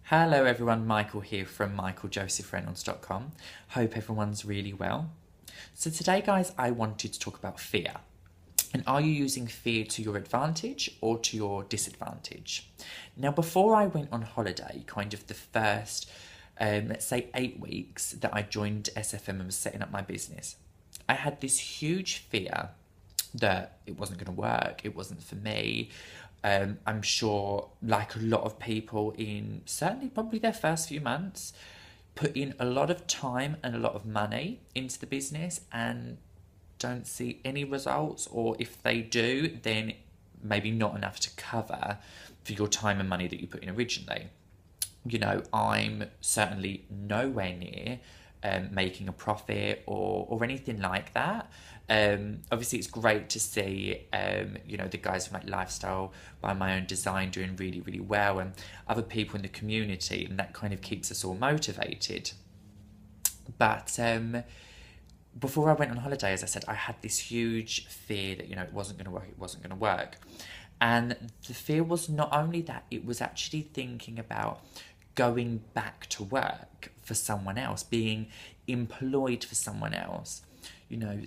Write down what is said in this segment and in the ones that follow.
Hello everyone, Michael here from michaeljosephreynolds.com. Hope everyone's really well. So today guys, I wanted to talk about fear. And are you using fear to your advantage or to your disadvantage? Now before I went on holiday, kind of the first, let's say 8 weeks that I joined SFM and was setting up my business, I had this huge fear that it wasn't going to work, it wasn't for me. I'm sure, like a lot of people in certainly probably their first few months, put in a lot of time and a lot of money into the business and don't see any results, or if they do, then maybe not enough to cover for your time and money that you put in originally. You know, I'm certainly nowhere near making a profit or anything like that. Obviously, it's great to see, the guys from like Lifestyle by My Own Design doing really, really well, and other people in the community, and that kind of keeps us all motivated. But before I went on holiday, as I said, I had this huge fear that, it wasn't going to work, it wasn't going to work. And the fear was not only that, it was actually thinking about going back to work for someone else, being employed for someone else,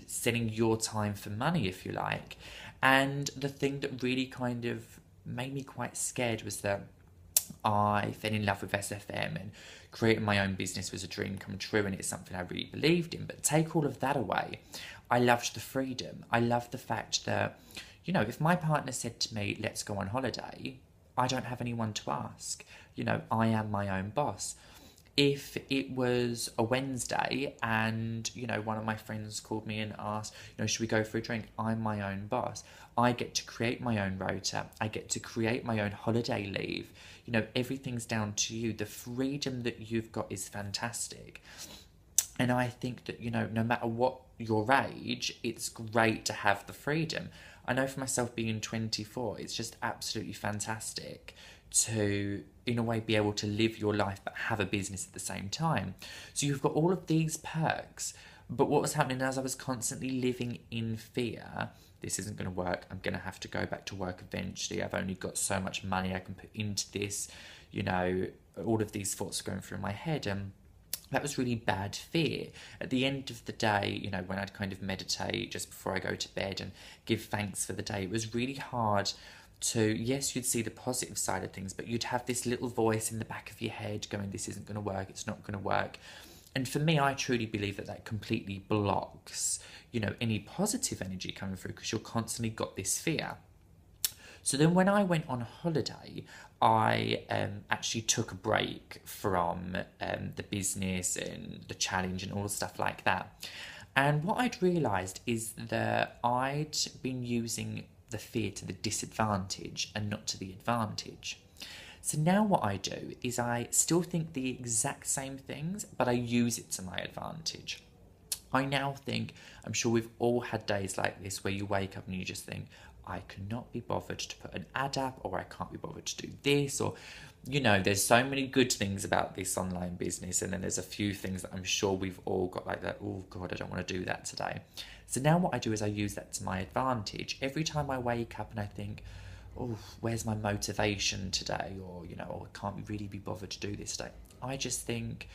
selling your time for money, if you like. And the thing that really kind of made me quite scared was that I fell in love with SFM, and creating my own business was a dream come true, and it's something I really believed in. But take all of that away, I loved the freedom. I loved the fact that, if my partner said to me, let's go on holiday, I don't have anyone to ask. I am my own boss. If it was a Wednesday and, one of my friends called me and asked, should we go for a drink? I'm my own boss. I get to create my own rota. I get to create my own holiday leave. Everything's down to you. The freedom that you've got is fantastic. And I think that, no matter what your age, it's great to have the freedom. I know for myself, being 24, it's just absolutely fantastic to, in a way, be able to live your life but have a business at the same time. So you've got all of these perks. But what was happening as I was constantly living in fear, this isn't going to work, I'm going to have to go back to work eventually, I've only got so much money I can put into this, all of these thoughts are going through my head. And that was really bad fear. At the end of the day, when I'd kind of meditate just before I go to bed and give thanks for the day, it was really hard to, yes, you'd see the positive side of things, but you'd have this little voice in the back of your head going, this isn't going to work, it's not going to work. And for me, I truly believe that that completely blocks, any positive energy coming through, because you're constantly got this fear. So then when I went on holiday, I actually took a break from the business and the challenge and all the stuff like that. And what I'd realised is that I'd been using the fear to the disadvantage and not to the advantage. So now what I do is I still think the exact same things, but I use it to my advantage. I now think, I'm sure we've all had days like this where you wake up and you just think, I cannot be bothered to put an ad up, or I can't be bothered to do this, or, there's so many good things about this online business, and then there's a few things that I'm sure we've all got like that, oh God, I don't want to do that today. So now what I do is I use that to my advantage. Every time I wake up and I think, oh, where's my motivation today? Or, oh, I can't really be bothered to do this today. I just think,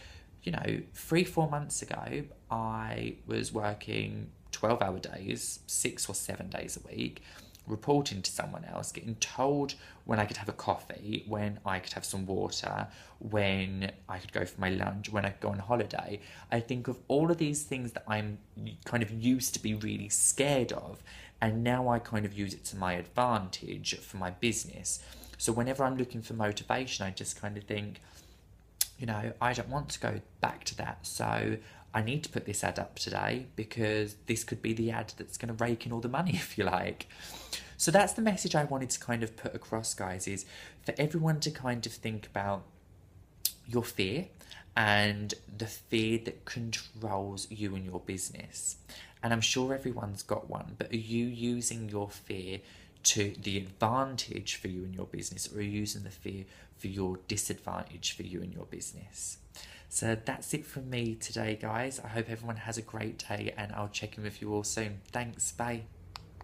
3-4 months ago, I was working 12-hour days, 6 or 7 days a week, reporting to someone else, getting told when I could have a coffee, when I could have some water, when I could go for my lunch, when I could go on holiday. I think of all of these things that I'm kind of used to be really scared of, and now I kind of use it to my advantage for my business. So whenever I'm looking for motivation, I just kind of think, I don't want to go back to that. So I need to put this ad up today, because this could be the ad that's going to rake in all the money, if you like. So that's the message I wanted to kind of put across, guys, is for everyone to kind of think about your fear and the fear that controls you and your business. And I'm sure everyone's got one, but are you using your fear to the advantage for you and your business, or are you using the fear for your disadvantage for you and your business? So that's it from me today, guys. I hope everyone has a great day, and I'll check in with you all soon. Thanks, bye.